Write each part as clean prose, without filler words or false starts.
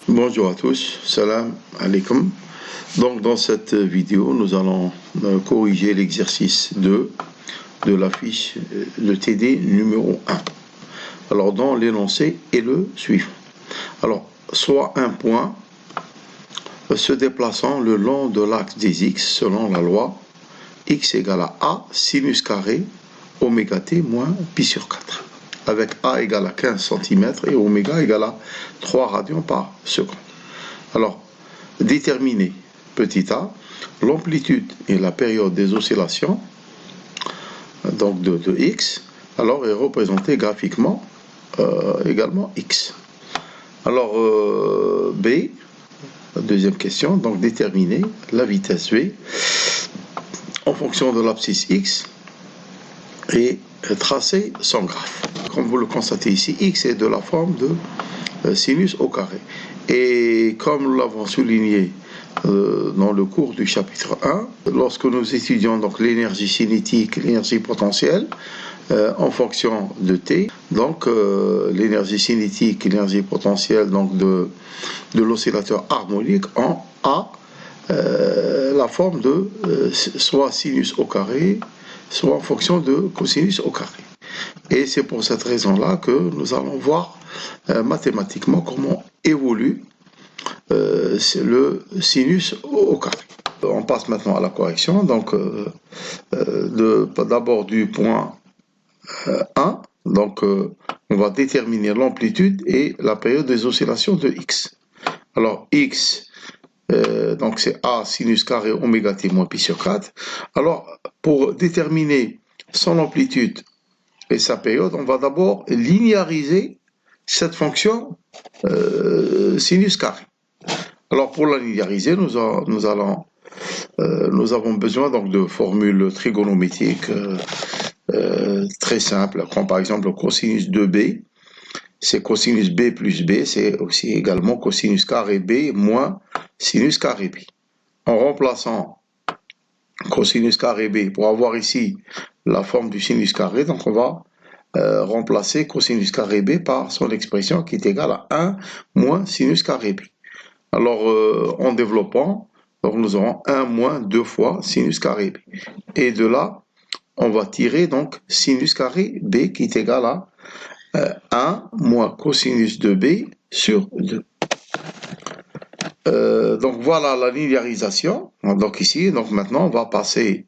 Bonjour à tous, salam alaikum. Donc dans cette vidéo, nous allons corriger l'exercice 2 de la fiche de TD numéro 1. Alors dans l'énoncé est le suivant. Alors, soit un point se déplaçant le long de l'axe des x selon la loi x égale à a sinus carré oméga t moins pi sur 4. Avec a égale à 15 cm et oméga égale à 3 radians par seconde. Alors, déterminer petit a, l'amplitude et la période des oscillations donc de x, alors est représentée graphiquement également x. Alors, B, la deuxième question, donc déterminer la vitesse v en fonction de l'abscisse x et tracer son graphe. Comme vous le constatez ici, x est de la forme de sinus au carré. Et comme nous l'avons souligné dans le cours du chapitre 1, lorsque nous étudions donc l'énergie cinétique, l'énergie potentielle, en fonction de t, donc l'énergie cinétique et l'énergie potentielle donc de l'oscillateur harmonique en a la forme de soit sinus au carré, soit en fonction de cosinus au carré. Et c'est pour cette raison-là que nous allons voir mathématiquement comment évolue le sinus au carré. On passe maintenant à la correction. Donc, d'abord du point 1, donc on va déterminer l'amplitude et la période des oscillations de x. Alors, x, donc c'est a sinus carré oméga t moins pi sur 4. Alors, pour déterminer son amplitude et sa période, on va d'abord linéariser cette fonction sinus carré. Alors pour la linéariser, nous avons besoin donc de formules trigonométriques très simples, comme par exemple le cosinus 2b, c'est cosinus b plus b, c'est aussi également cosinus carré b moins sinus carré b. En remplaçant cosinus carré b pour avoir ici la forme du sinus carré, donc on va remplacer cosinus carré b par son expression qui est égale à 1 moins sinus carré b. Alors, en développant, donc nous aurons 1 moins 2 fois sinus carré b. Et de là, on va tirer donc sinus carré b qui est égal à 1 moins cosinus de b sur 2. Donc voilà la linéarisation. Donc ici, donc maintenant, on va passer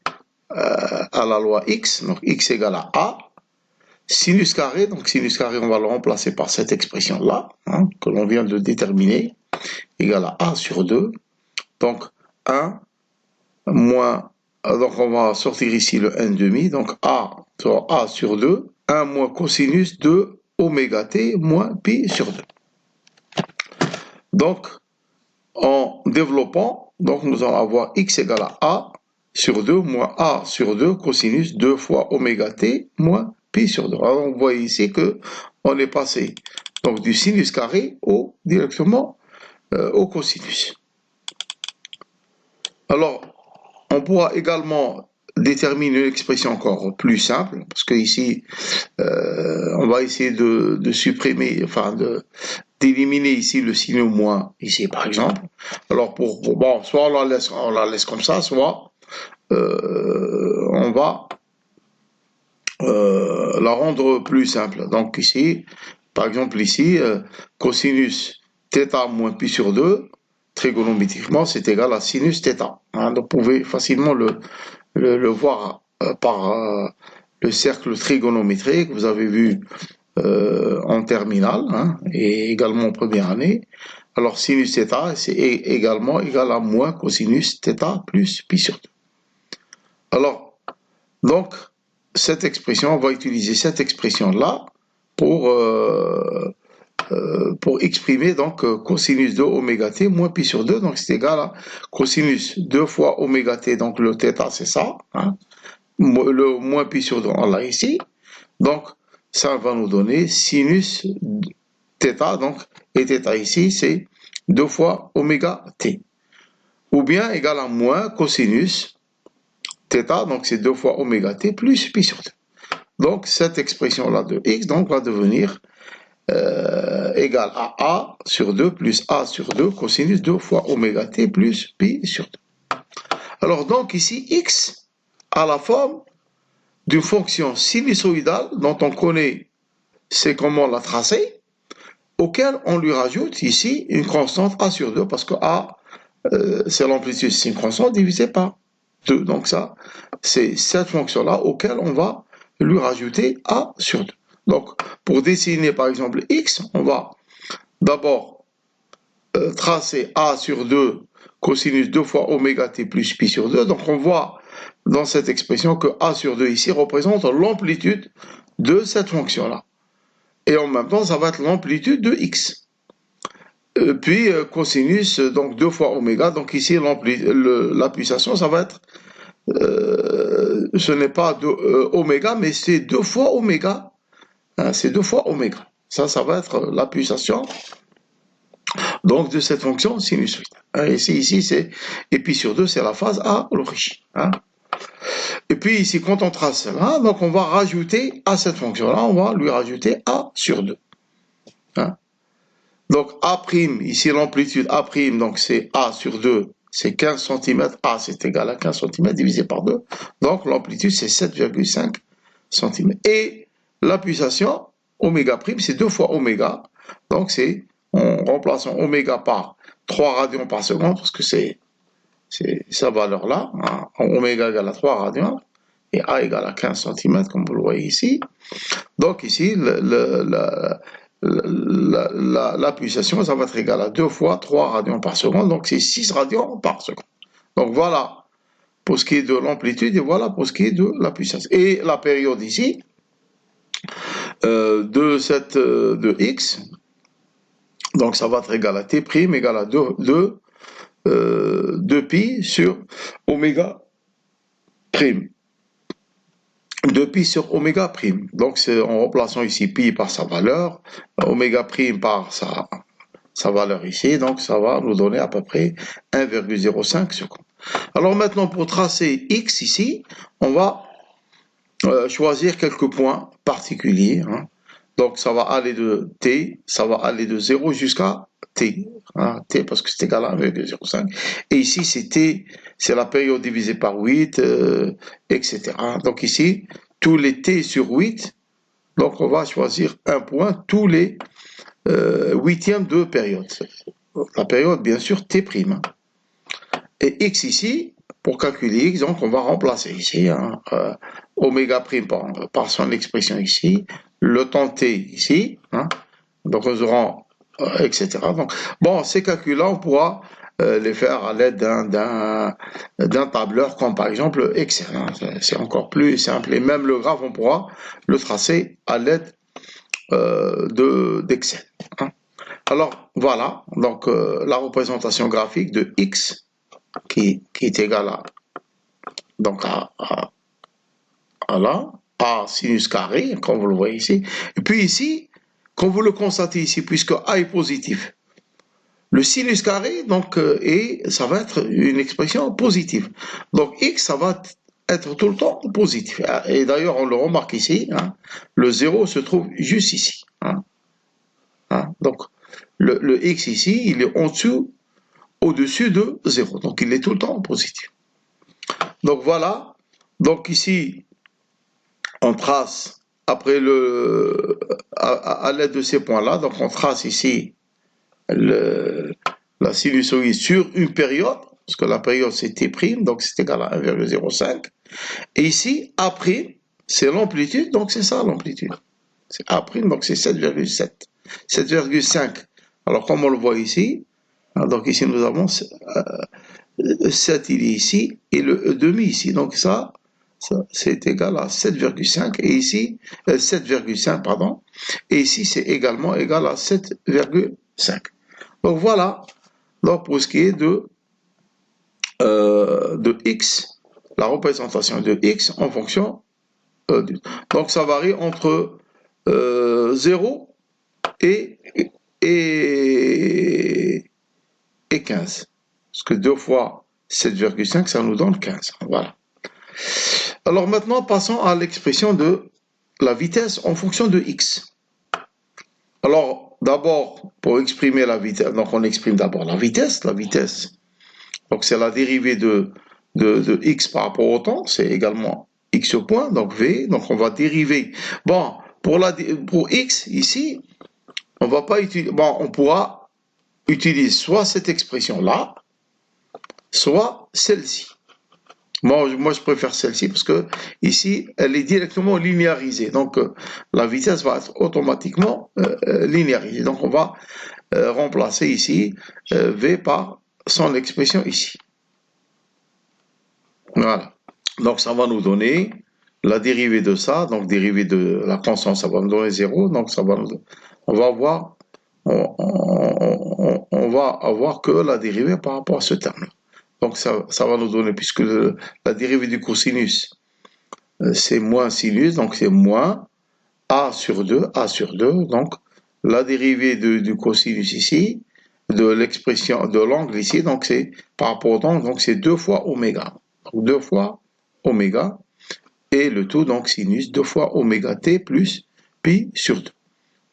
à la loi x. Donc x égale à a. Sinus carré, donc sinus carré, on va le remplacer par cette expression-là, que l'on vient de déterminer, égale à a sur 2. Donc 1 moins, donc on va sortir ici le 1,5, donc a sur 2, 1 moins cosinus de oméga t moins pi sur 2. Donc, en développant, donc nous allons avoir x égale à a sur 2 moins a sur 2 cosinus 2 fois oméga t moins pi sur 2. Alors, vous voyez ici que on est passé donc du sinus carré directement au cosinus. Alors, on pourra également déterminer une expression encore plus simple, parce que ici, on va essayer de supprimer, enfin d'éliminer ici le signe moins, ici par exemple. Alors, bon, soit on la laisse comme ça, soit on va la rendre plus simple. Donc ici, par exemple ici, cosinus θ moins pi sur 2, trigonométriquement, c'est égal à sinus θ. Donc vous pouvez facilement le voir par le cercle trigonométrique que vous avez vu en terminale et également en première année. Alors sinus θ, c'est également égal à moins cosinus θ plus pi sur 2. Alors, donc, cette expression, on va utiliser cette expression-là pour exprimer donc cosinus de oméga t moins pi sur 2, donc c'est égal à cosinus 2 fois oméga t, donc le θ c'est ça, le moins pi sur 2 on l'a ici, donc ça va nous donner sinus θ, donc et θ ici c'est 2 fois oméga t, ou bien égal à moins cosinus θ, donc c'est 2 fois oméga t plus pi sur 2. Donc cette expression là de x donc va devenir égale à A sur 2 plus A sur 2 cosinus 2 fois oméga t plus pi sur 2. Alors donc ici, x a la forme d'une fonction sinusoïdale dont on connaît c'est comment la tracer, auquel on lui rajoute ici une constante A sur 2 parce que A, c'est l'amplitude, c'est une constante divisée par 2. Donc ça, c'est cette fonction-là auquel on va lui rajouter A sur 2. Donc, pour dessiner par exemple x, on va d'abord tracer A sur 2 cosinus 2 fois oméga t plus pi sur 2. Donc on voit dans cette expression que A sur 2 ici représente l'amplitude de cette fonction-là. Et en même temps, ça va être l'amplitude de x. Puis cosinus, donc 2 fois oméga, donc ici la pulsation, ça va être, ce n'est pas oméga, mais c'est 2 fois oméga. Hein, c'est 2 fois oméga. Ça va être la pulsation donc de cette fonction sinusoïde. Ici, c'est, et puis sur 2, c'est la phase à l'origine. Hein. Et puis ici, quand on trace cela, donc on va rajouter à cette fonction-là, on va lui rajouter A sur 2. Hein. Donc A', ici l'amplitude A', donc c'est A sur 2, c'est 15 cm. A, c'est égal à 15 cm divisé par 2. Donc l'amplitude, c'est 7,5 cm. Et la pulsation, oméga', c'est 2 fois oméga. Donc c'est, en remplaçant oméga par 3 radians par seconde, parce que c'est sa valeur-là, hein, oméga égale à 3 radians, et A égale à 15 cm, comme vous le voyez ici. Donc ici, la pulsation, ça va être égal à 2 fois 3 radians par seconde, donc c'est 6 radians par seconde. Donc voilà pour ce qui est de l'amplitude, et voilà pour ce qui est de la puissance. Et la période ici, de x, donc ça va être égal à t' égale à 2 pi sur oméga prime. 2pi sur oméga prime. Donc c'est en remplaçant ici pi par sa valeur, oméga prime par sa valeur ici, donc ça va nous donner à peu près 1,05 secondes. Alors maintenant pour tracer x ici, on va choisir quelques points particuliers. Hein. Donc ça va aller de t, ça va aller de 0 jusqu'à t. Hein, t parce que c'est égal à 1,05. Et ici c'est t, c'est la période divisée par 8, etc. Donc ici, tous les t sur 8, donc on va choisir un point tous les huitièmes de période. La période, bien sûr, t'. Hein. Et x ici, pour calculer x, donc on va remplacer ici hein, oméga prime par son expression ici, le temps t ici, hein, donc nous aurons etc. Donc, bon, ces calculs-là, on pourra les faire à l'aide d'un tableur comme par exemple Excel. Hein. C'est encore plus simple. Et même le graphe, on pourra le tracer à l'aide d'Excel. Hein. Alors, voilà, donc la représentation graphique de x qui est égale à, donc à sinus carré, comme vous le voyez ici. Et puis ici, comme vous le constatez ici, puisque A est positif, le sinus carré, donc, ça va être une expression positive. Donc, x, ça va être tout le temps positif. Et d'ailleurs, on le remarque ici, hein, le 0 se trouve juste ici. Hein. Hein. Donc, le x ici, il est en dessous, au-dessus de 0. Donc, il est tout le temps positif. Donc, voilà. Donc, ici, on trace, après à l'aide de ces points-là, donc on trace ici la sinusoïde sur une période, parce que la période c'est t', donc c'est égal à 1,05. Et ici, A', c'est l'amplitude, donc c'est ça l'amplitude. C'est A', donc c'est 7,7. 7,5. Alors comme on le voit ici, donc ici nous avons 7, il est ici, et le demi ici. Donc ça c'est égal à 7,5. Et ici, 7,5, pardon. Et ici, c'est également égal à 7,5. Donc voilà, donc pour ce qui est de x, la représentation de x en fonction donc ça varie entre 0 et 15. Parce que 2 fois 7,5, ça nous donne 15. Voilà. Alors maintenant, passons à l'expression de la vitesse en fonction de x. Alors, d'abord, pour exprimer la vitesse, donc on exprime d'abord la vitesse. Donc c'est la dérivée de x par rapport au temps, c'est également x au point, donc v, donc on va dériver. Bon, pour x, ici, on va pas utiliser, bon, on pourra utiliser soit cette expression-là, soit celle-ci. Moi, je préfère celle-ci parce que ici, elle est directement linéarisée. Donc, la vitesse va être automatiquement linéarisée. Donc, on va remplacer ici v par son expression ici. Voilà. Donc, ça va nous donner la dérivée de ça. Donc, dérivée de la constante, ça va nous donner 0. Donc, on va avoir, on va avoir que la dérivée par rapport à ce terme-là. Donc, ça va nous donner, puisque la dérivée du cosinus, c'est moins sinus, donc c'est moins a sur 2, donc la dérivée du cosinus ici, de l'expression de l'angle ici, donc c'est par rapport au temps, donc c'est 2 fois oméga. Donc 2 fois oméga, et le tout, donc sinus, 2 fois oméga t plus pi sur 2.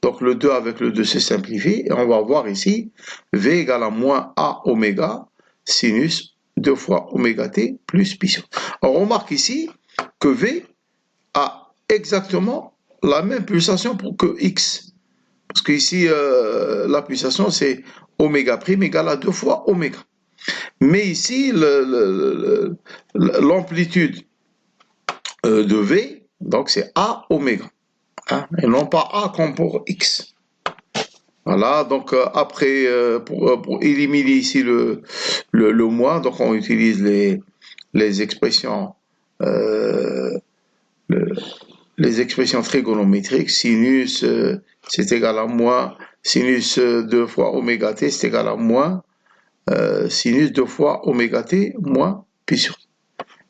Donc le 2 avec le 2 se simplifie, et on va voir ici, v égale à moins a oméga, sinus 2 fois oméga t plus pi sur 2. Alors on remarque ici que v a exactement la même pulsation que x. Parce que ici, la pulsation, c'est oméga prime égale à 2 fois oméga. Mais ici, l'amplitude de V, donc c'est A oméga. Hein, et non pas A comme pour X. Voilà, donc après, pour éliminer ici le moins, donc on utilise les expressions le, les expressions trigonométriques, sinus c'est égal à moins, sinus 2 fois oméga t c'est égal à moins, sinus 2 fois oméga t moins pi sur 2.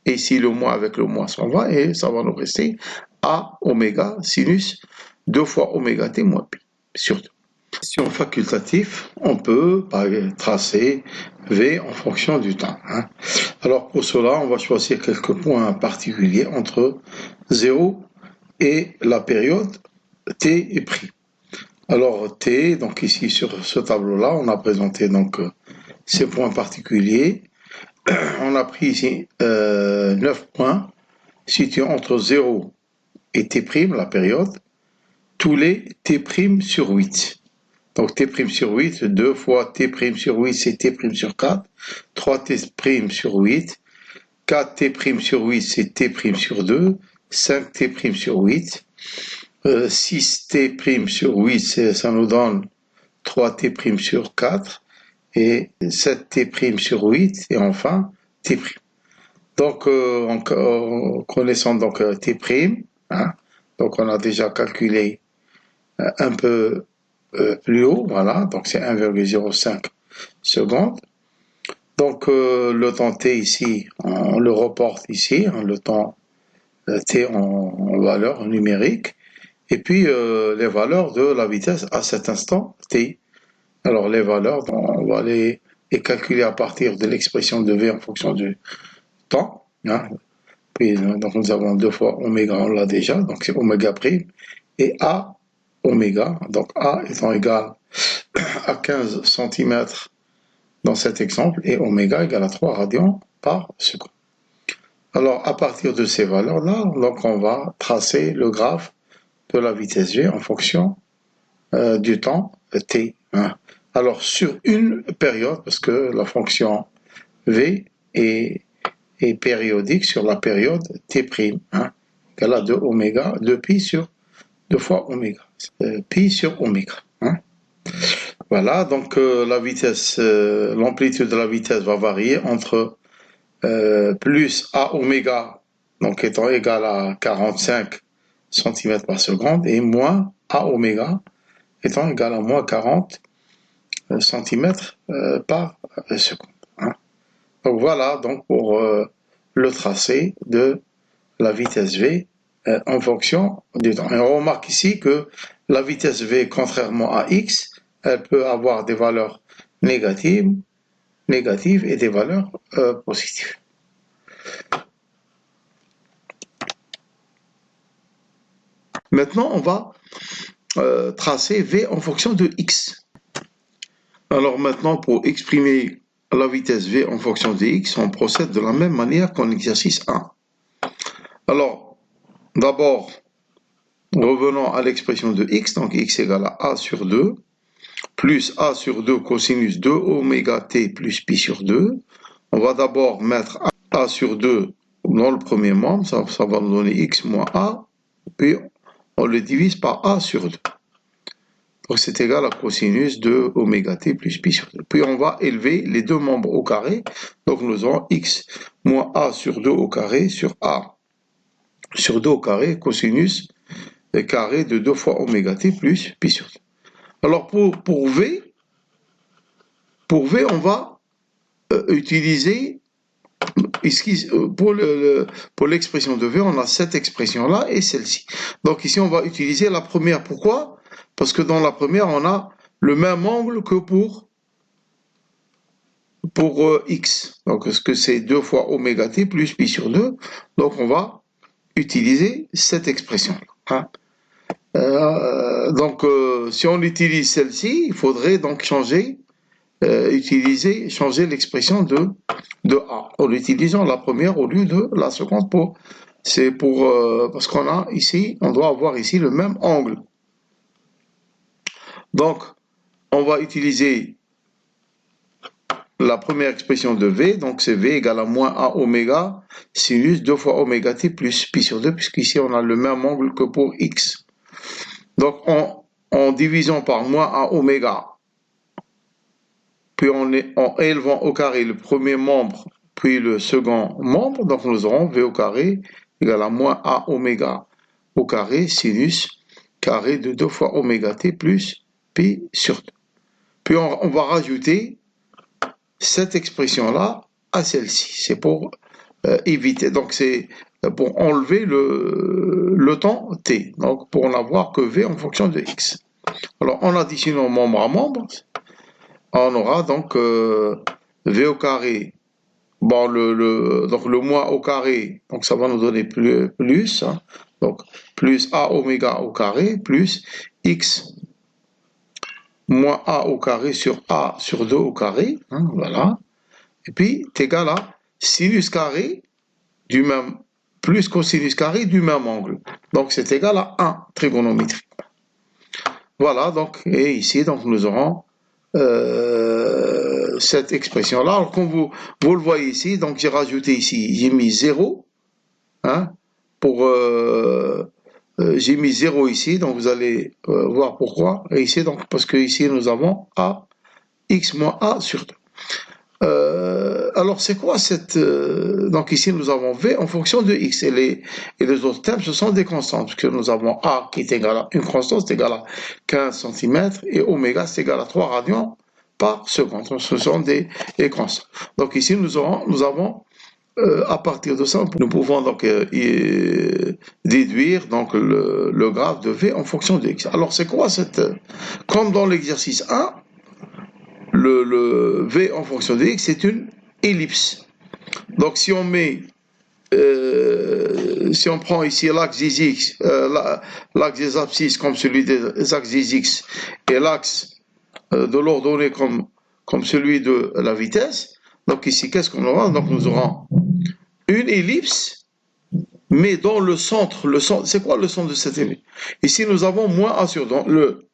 Et ici le moins avec le moins s'en va et ça va nous rester a oméga sinus 2 fois oméga t moins pi sur 2. Question facultative, on peut tracer V en fonction du temps. Hein. Alors pour cela, on va choisir quelques points particuliers entre 0 et la période t est pris. Alors t, donc ici sur ce tableau-là, on a présenté donc ces points particuliers. On a pris ici 9 points situés entre 0 et t', la période, tous les t' sur 8. Donc t' sur 8, 2 fois t' sur 8, c'est t' sur 4, 3t' sur 8, 4t' sur 8, c'est t' sur 2, 5t' sur 8, 6t' sur 8, ça nous donne 3t' sur 4, et 7t' sur 8, et enfin t'. Donc, en connaissant donc t', hein, donc on a déjà calculé un peu plus haut, voilà, donc c'est 1,05 secondes. Donc le temps t ici, on le reporte ici, hein, le temps t en valeur numérique, et puis les valeurs de la vitesse à cet instant t. Alors les valeurs, on va les calculer à partir de l'expression de v en fonction du temps. Hein. Puis, donc nous avons 2 fois oméga, on l'a déjà, donc c'est oméga prime, et a oméga, donc a étant égal à 15 cm dans cet exemple, et oméga égale à 3 radians par seconde. Alors, à partir de ces valeurs-là, donc on va tracer le graphe de la vitesse v en fonction du temps t. Hein. Alors, sur une période, parce que la fonction v est périodique sur la période t', hein, égale à 2 oméga, 2 pi sur 2 fois oméga, pi sur oméga. Hein. Voilà, donc la vitesse, l'amplitude de la vitesse va varier entre plus a oméga, donc étant égal à 45 cm par seconde, et moins a oméga, étant égal à moins 40 cm par seconde. Hein. Donc voilà, donc pour le tracé de la vitesse v en fonction du temps. Et on remarque ici que la vitesse v, contrairement à x, elle peut avoir des valeurs négatives et des valeurs positives. Maintenant, on va tracer V en fonction de X. Alors maintenant, pour exprimer la vitesse V en fonction de X, on procède de la même manière qu'en exercice 1. Alors, d'abord, revenons à l'expression de X, donc X égale à A sur 2, plus A sur 2 cosinus de oméga t plus pi sur 2. On va d'abord mettre A sur 2 dans le premier membre, ça va nous donner X moins A, puis on le divise par A sur 2. Donc c'est égal à cosinus de oméga t plus pi sur 2. Puis on va élever les deux membres au carré, donc nous aurons X moins A sur 2 au carré sur A sur 2 au carré cosinus carré de 2 fois oméga t plus pi sur 2. Alors pour V, on va utiliser, ici, pour l'expression de V, on a cette expression-là et celle-ci. Donc ici, on va utiliser la première. Pourquoi? Parce que dans la première, on a le même angle que pour X. Donc, est-ce que c'est 2 fois oméga t plus pi sur 2? Donc, on va utiliser cette expression-là. Hein. Si on utilise celle-ci, il faudrait donc changer l'expression de A en utilisant la première au lieu de la seconde parce qu'on a ici, on doit avoir ici le même angle. Donc, on va utiliser la première expression de V, donc c'est V égale à moins A oméga sinus 2 fois oméga t plus pi sur 2, puisqu'ici on a le même angle que pour X. Donc, en divisant par moins A oméga, puis en élevant au carré le premier membre, puis le second membre, donc nous aurons V au carré égale à moins A oméga au carré sinus carré de 2 fois oméga t plus pi sur 2. Puis on va rajouter cette expression-là à celle-ci. C'est pour éviter, donc c'est pour enlever le temps t, donc pour n'avoir que V en fonction de X. Alors en additionnant membre à membre, on aura donc V au carré, bon, donc le moins au carré, donc ça va nous donner plus hein, donc plus A oméga au carré, plus X moins A au carré sur A sur 2 au carré, hein, voilà. Et puis, c'est égal à sinus carré du même, plus cosinus carré du même angle. Donc, c'est égal à 1 trigonométrique. Voilà, donc, et ici, donc, nous aurons cette expression-là. Alors, comme vous le voyez ici, donc j'ai rajouté ici, j'ai mis 0, hein, j'ai mis 0 ici, donc vous allez voir pourquoi. Et ici, donc, parce que ici, nous avons A, X moins A sur 2. Alors, c'est quoi cette... donc ici, nous avons V en fonction de X. Et les autres termes, ce sont des constantes, puisque nous avons A qui est égal à une constante, c'est égal à 15 cm, et oméga, c'est égal à 3 radians par seconde. Donc, ce sont des constantes. Donc ici, nous avons à partir de ça, nous pouvons donc déduire donc, le graphe de V en fonction de X. Alors, c'est quoi cette... Comme dans l'exercice 1, le V en fonction de X, c'est une ellipse. Donc, si on met, si on prend ici l'axe des X, l'axe des abscisses comme celui des axes des X, et l'axe de l'ordonnée comme celui de la vitesse, donc ici, qu'est-ce qu'on aura? Donc, nous aurons une ellipse, mais dans le centre, c'est quoi le centre de cette ellipse? Ici, nous avons moins A sur 2.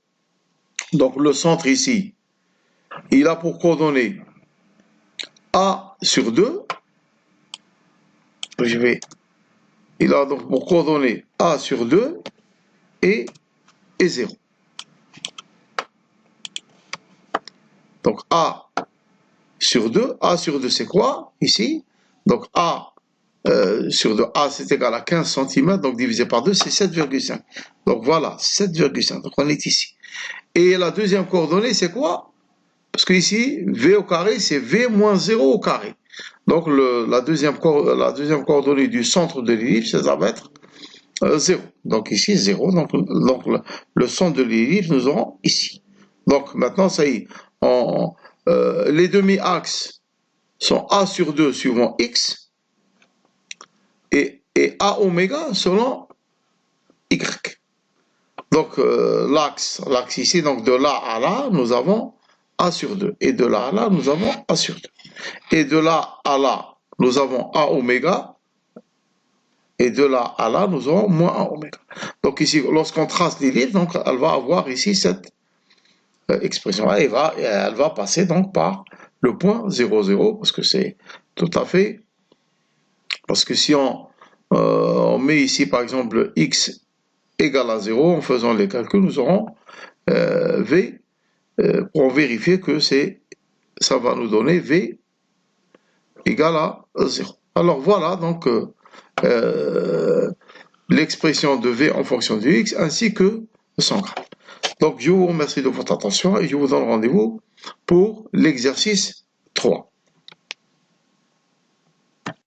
Donc, le centre ici, il a pour coordonnées A sur 2. Il a donc pour coordonnées A sur 2 et 0. Donc A sur 2 c'est quoi ici? Donc A sur 2, A c'est égal à 15 cm, donc divisé par 2 c'est 7,5. Donc voilà, 7,5, donc on est ici. Et la deuxième coordonnée c'est quoi? Parce que ici, V au carré, c'est V moins 0 au carré. Donc, la deuxième coordonnée du centre de l'ellipse, ça va être 0. Donc, ici, 0. Donc le centre de l'ellipse, nous aurons ici. Donc, maintenant, ça y est. Les demi-axes sont A sur 2 suivant X et A oméga selon Y. Donc, l'axe ici, donc de là à là, nous avons A sur 2. Et de là à là, nous avons A sur 2. Et de là à là, nous avons A oméga. Et de là à là, nous aurons moins A oméga. Donc ici, lorsqu'on trace les lignes, donc elle va avoir ici cette expression. Elle va passer donc par le point 0, 0, parce que c'est tout à fait... Parce que si on met ici, par exemple, x égale à 0, en faisant les calculs, nous aurons V, pour vérifier que ça va nous donner V égale à 0. Alors voilà, donc, l'expression de V en fonction de X, ainsi que son graphe. Donc, je vous remercie de votre attention et je vous donne rendez-vous pour l'exercice 3.